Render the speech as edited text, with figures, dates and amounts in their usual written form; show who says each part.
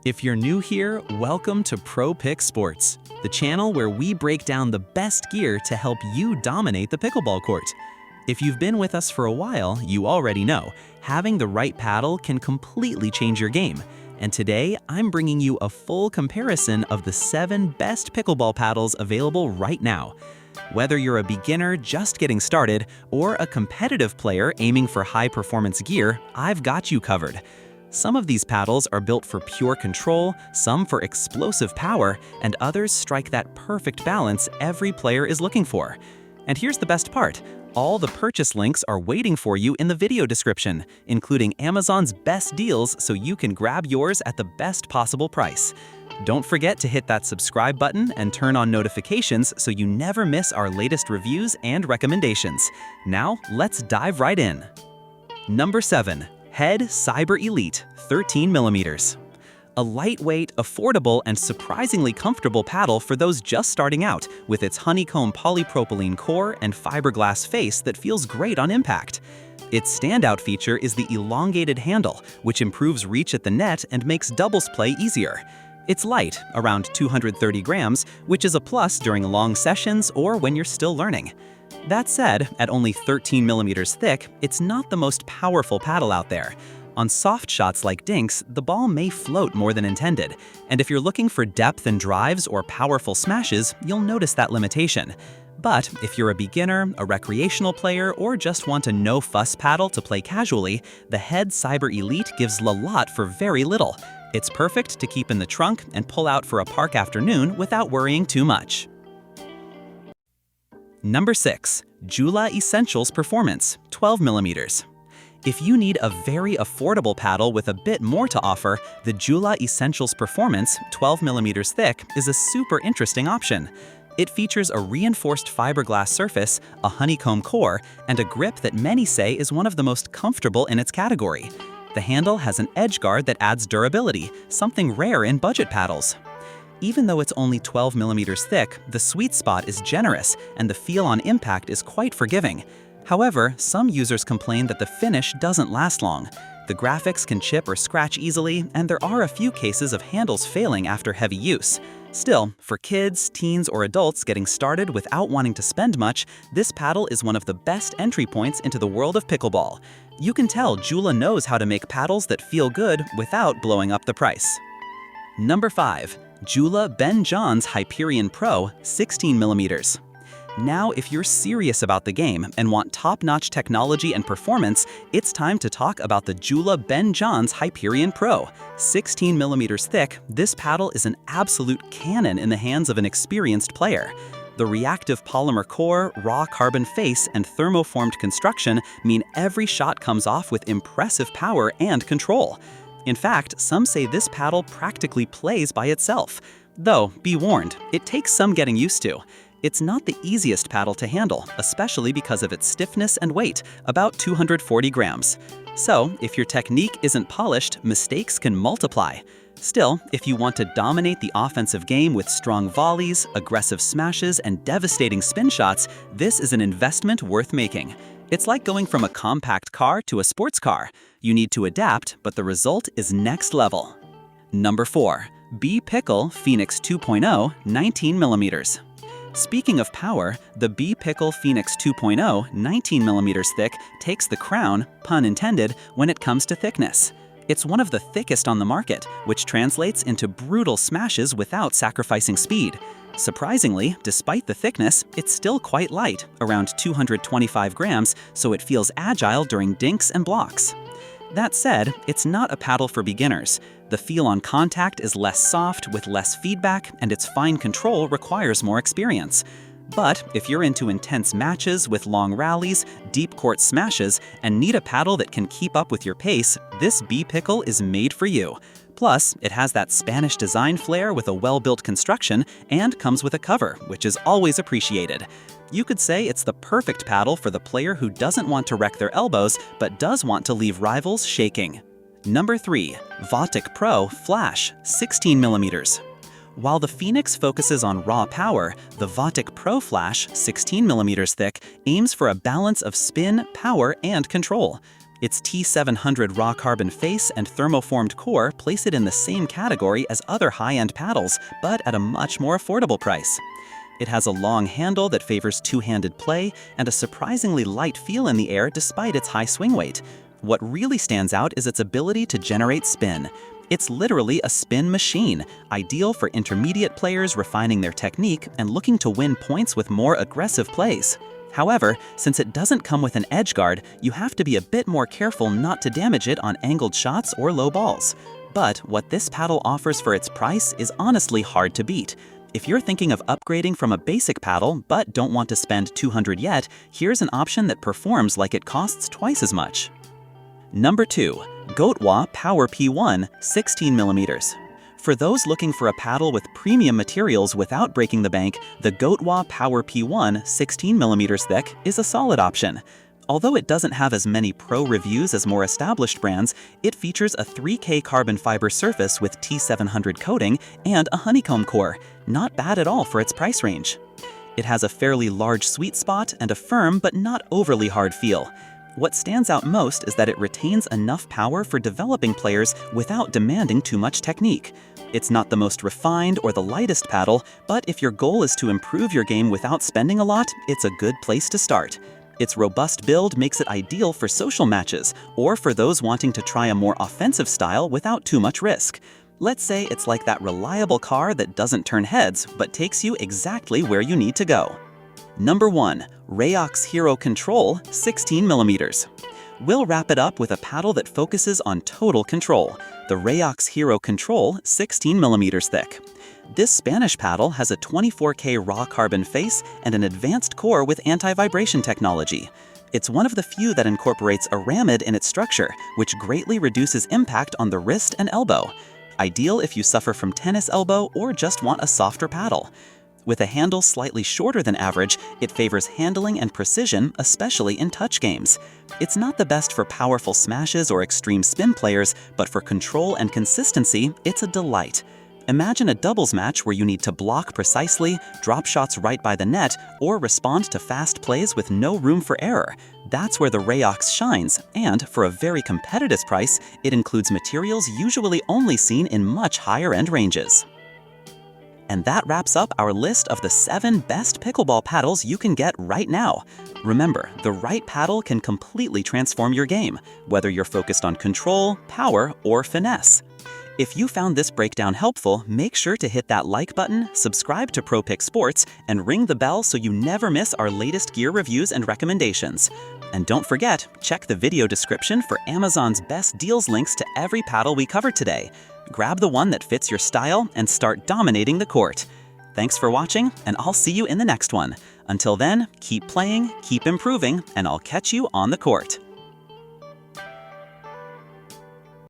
Speaker 1: If you're new here, welcome to ProPick Sports, the channel where we break down the best gear to help you dominate the pickleball court. If you've been with us for a while, you already know, having the right paddle can completely change your game. And today, I'm bringing you a full comparison of the 7 best pickleball paddles available right now. Whether you're a beginner just getting started or a competitive player aiming for high-performance gear, I've got you covered. Some of these paddles are built for pure control, some for explosive power, and others strike that perfect balance every player is looking for. And here's the best part. All the purchase links are waiting for you in the video description, including Amazon's best deals so you can grab yours at the best possible price. Don't forget to hit that subscribe button and turn on notifications so you never miss our latest reviews and recommendations. Now, let's dive right in. Number 7. Head Cyber Elite 13mm. A lightweight, affordable, and surprisingly comfortable paddle for those just starting out, with its honeycomb polypropylene core and fiberglass face that feels great on impact. Its standout feature is the elongated handle, which improves reach at the net and makes doubles play easier. It's light, around 230 grams, which is a plus during long sessions or when you're still learning. That said, at only 13mm thick, it's not the most powerful paddle out there. On soft shots like dinks, the ball may float more than intended, and if you're looking for depth in drives or powerful smashes, you'll notice that limitation. But if you're a beginner, a recreational player, or just want a no-fuss paddle to play casually, the Head Cyber Elite gives a lot for very little. It's perfect to keep in the trunk and pull out for a park afternoon without worrying too much. Number 6. Jula Essentials Performance 12mm. If you need a very affordable paddle with a bit more to offer, the Jula Essentials Performance 12mm thick is a super interesting option. It features a reinforced fiberglass surface, a honeycomb core, and a grip that many say is one of the most comfortable in its category. The handle has an edge guard that adds durability, something rare in budget paddles. Even though it's only 12mm thick, the sweet spot is generous and the feel on impact is quite forgiving. However, some users complain that the finish doesn't last long. The graphics can chip or scratch easily, and there are a few cases of handles failing after heavy use. Still, for kids, teens, or adults getting started without wanting to spend much, this paddle is one of the best entry points into the world of pickleball. You can tell Jula knows how to make paddles that feel good without blowing up the price. Number 5. Jula Ben John's Hyperion Pro 16mm. Now, if you're serious about the game and want top-notch technology and performance, it's time to talk about the Jula Ben John's Hyperion Pro. 16mm thick, this paddle is an absolute cannon in the hands of an experienced player. The reactive polymer core, raw carbon face, and thermoformed construction mean every shot comes off with impressive power and control. In fact, some say this paddle practically plays by itself. Though, be warned, it takes some getting used to. It's not the easiest paddle to handle, especially because of its stiffness and weight, about 240 grams. So, if your technique isn't polished, mistakes can multiply. Still, if you want to dominate the offensive game with strong volleys, aggressive smashes, and devastating spin shots, this is an investment worth making. It's like going from a compact car to a sports car. You need to adapt, but the result is next level. Number 4. B-Pickle Phoenix 2.0 19mm. Speaking of power, the B-Pickle Phoenix 2.0 19mm thick takes the crown, pun intended, when it comes to thickness. It's one of the thickest on the market, which translates into brutal smashes without sacrificing speed. Surprisingly, despite the thickness, it's still quite light, around 225 grams, so it feels agile during dinks and blocks. That said, it's not a paddle for beginners. The feel on contact is less soft with less feedback, and its fine control requires more experience. But if you're into intense matches with long rallies, deep court smashes, and need a paddle that can keep up with your pace, this B-Pickle is made for you. Plus, it has that Spanish design flair with a well-built construction and comes with a cover, which is always appreciated. You could say it's the perfect paddle for the player who doesn't want to wreck their elbows but does want to leave rivals shaking. Number 3. Votic Pro Flash 16mm. While the Phoenix focuses on raw power, the Votic Pro Flash 16mm thick aims for a balance of spin, power, and control. Its T700 raw carbon face and thermoformed core place it in the same category as other high-end paddles, but at a much more affordable price. It has a long handle that favors two-handed play and a surprisingly light feel in the air despite its high swing weight. What really stands out is its ability to generate spin. It's literally a spin machine, ideal for intermediate players refining their technique and looking to win points with more aggressive plays. However, since it doesn't come with an edge guard, you have to be a bit more careful not to damage it on angled shots or low balls. But what this paddle offers for its price is honestly hard to beat. If you're thinking of upgrading from a basic paddle but don't want to spend $200 yet, here's an option that performs like it costs twice as much. Number 2. Goatwa Power P1 16mm. For those looking for a paddle with premium materials without breaking the bank, the Goatwa Power P1 16mm thick is a solid option. Although it doesn't have as many pro reviews as more established brands, it features a 3K carbon fiber surface with T700 coating and a honeycomb core. Not bad at all for its price range. It has a fairly large sweet spot and a firm but not overly hard feel. What stands out most is that it retains enough power for developing players without demanding too much technique. It's not the most refined or the lightest paddle, but if your goal is to improve your game without spending a lot, it's a good place to start. Its robust build makes it ideal for social matches, or for those wanting to try a more offensive style without too much risk. Let's say it's like that reliable car that doesn't turn heads, but takes you exactly where you need to go. Number 1. Rayox Hero Control 16mm. We'll wrap it up with a paddle that focuses on total control, the Rayox Hero Control 16mm thick. This Spanish paddle has a 24K raw carbon face and an advanced core with anti-vibration technology. It's one of the few that incorporates a aramid in its structure, which greatly reduces impact on the wrist and elbow. Ideal if you suffer from tennis elbow or just want a softer paddle. With a handle slightly shorter than average, it favors handling and precision, especially in touch games. It's not the best for powerful smashes or extreme spin players, but for control and consistency, it's a delight. Imagine a doubles match where you need to block precisely, drop shots right by the net, or respond to fast plays with no room for error. That's where the Rayox shines, and for a very competitive price, it includes materials usually only seen in much higher-end ranges. And that wraps up our list of the 7 best pickleball paddles you can get right now. Remember, the right paddle can completely transform your game, whether you're focused on control, power, or finesse. If you found this breakdown helpful, make sure to hit that like button, subscribe to ProPick Sports, and ring the bell so you never miss our latest gear reviews and recommendations. And don't forget, check the video description for Amazon's best deals links to every paddle we covered today. Grab the one that fits your style and start dominating the court. Thanks for watching, and I'll see you in the next one. Until then, keep playing, keep improving, and I'll catch you on the court.